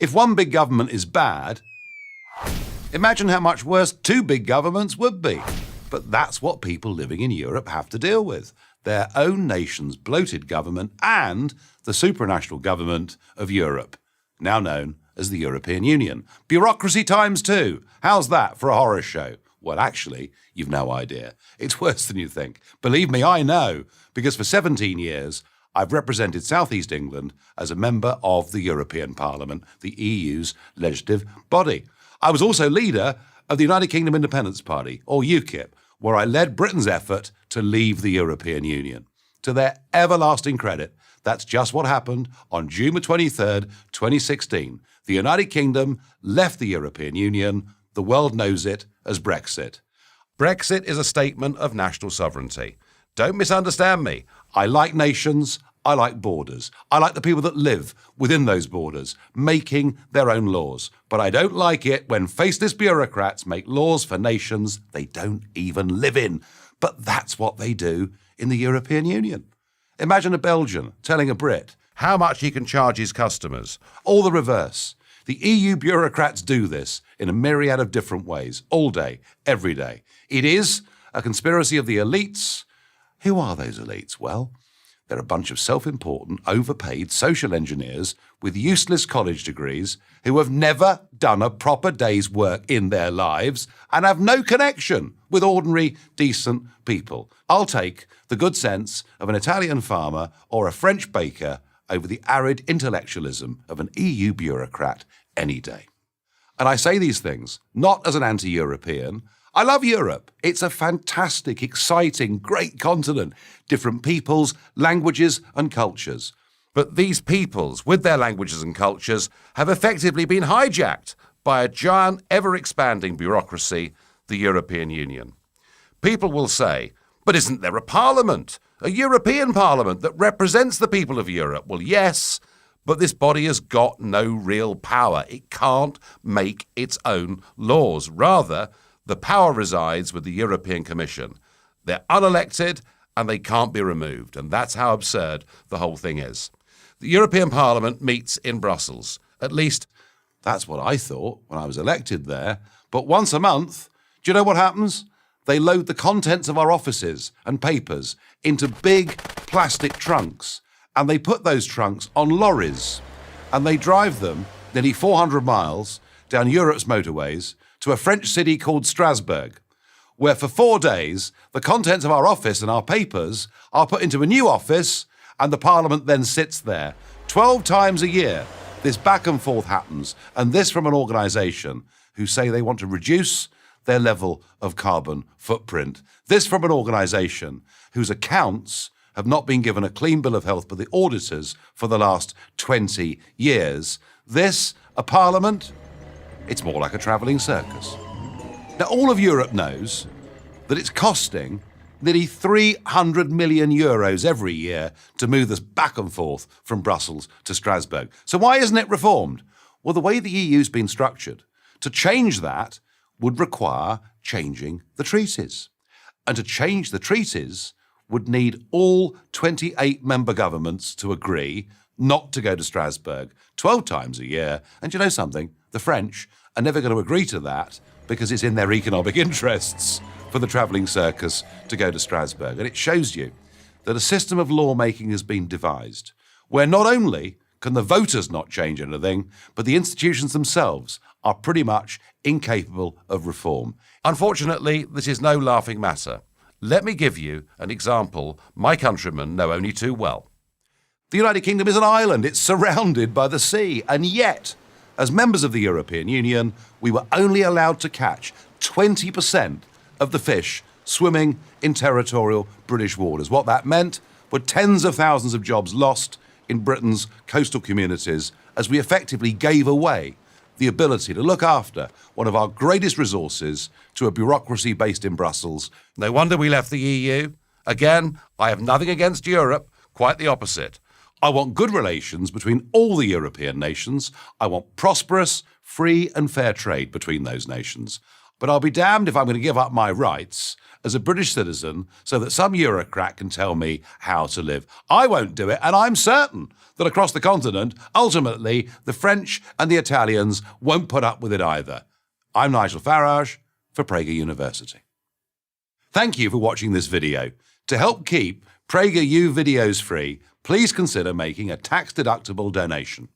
If one big government is bad, imagine how much worse two big governments would be. But that's what people living in Europe have to deal with. Their own nation's bloated government and the supranational government of Europe, now known as the European Union. Bureaucracy times two. How's that for a horror show? Well, actually, you've no idea. It's worse than you think. Believe me, I know, because for 17 years, I've represented South East England as a member of the European Parliament, the EU's legislative body. I was also leader of the United Kingdom Independence Party, or UKIP, where I led Britain's effort to leave the European Union. To their everlasting credit, that's just what happened on June 23rd, 2016. The United Kingdom left the European Union. The world knows it as Brexit. Brexit is a statement of national sovereignty. Don't misunderstand me. I like nations. I like borders. I like the people that live within those borders, making their own laws. But I don't like it when faceless bureaucrats make laws for nations they don't even live in. But that's what they do in the European Union. Imagine a Belgian telling a Brit how much he can charge his customers, or the reverse. The EU bureaucrats do this in a myriad of different ways, all day, every day. It is a conspiracy of the elites. Who are those elites? Well, they're a bunch of self-important, overpaid social engineers with useless college degrees who have never done a proper day's work in their lives and have no connection with ordinary, decent people. I'll take the good sense of an Italian farmer or a French baker over the arid intellectualism of an EU bureaucrat any day. And I say these things not as an anti-European. I love Europe. It's a fantastic, exciting, great continent. Different peoples, languages and cultures. But these peoples, with their languages and cultures, have effectively been hijacked by a giant, ever-expanding bureaucracy, the European Union. People will say, but isn't there a parliament? A European Parliament that represents the people of Europe? Well, yes, but this body has got no real power. It can't make its own laws. Rather, the power resides with the European Commission. They're unelected and they can't be removed. And that's how absurd the whole thing is. The European Parliament meets in Brussels. At least, that's what I thought when I was elected there. But once a month, do you know what happens? They load the contents of our offices and papers into big plastic trunks. And they put those trunks on lorries. And they drive them nearly 400 miles down Europe's motorways to a French city called Strasbourg, where for 4 days, the contents of our office and our papers are put into a new office and the Parliament then sits there. 12 times a year, this back and forth happens, and this from an organisation who say they want to reduce their level of carbon footprint. This from an organisation whose accounts have not been given a clean bill of health by the auditors for the last 20 years. This, a Parliament, it's more like a travelling circus. Now, all of Europe knows that it's costing nearly 300 million euros every year to move us back and forth from Brussels to Strasbourg. So why isn't it reformed? Well, the way the EU's been structured, to change that would require changing the treaties. And to change the treaties would need all 28 member governments to agree not to go to Strasbourg 12 times a year. And you know something? The French are never going to agree to that because it's in their economic interests for the travelling circus to go to Strasbourg. And it shows you that a system of lawmaking has been devised where not only can the voters not change anything, but the institutions themselves are pretty much incapable of reform. Unfortunately, this is no laughing matter. Let me give you an example my countrymen know only too well. The United Kingdom is an island. It's surrounded by the sea. And yet, as members of the European Union, we were only allowed to catch 20% of the fish swimming in territorial British waters. What that meant were tens of thousands of jobs lost in Britain's coastal communities as we effectively gave away the ability to look after one of our greatest resources to a bureaucracy based in Brussels. No wonder we left the EU. Again, I have nothing against Europe, quite the opposite. I want good relations between all the European nations. I want prosperous, free and fair trade between those nations. but I'll be damned if I'm going to give up my rights as a British citizen so that some Eurocrat can tell me how to live. I won't do it, and I'm certain that across the continent, ultimately, the French and the Italians won't put up with it either. I'm Nigel Farage for Prager University. Thank you for watching this video. To help keep PragerU videos free, please consider making a tax-deductible donation.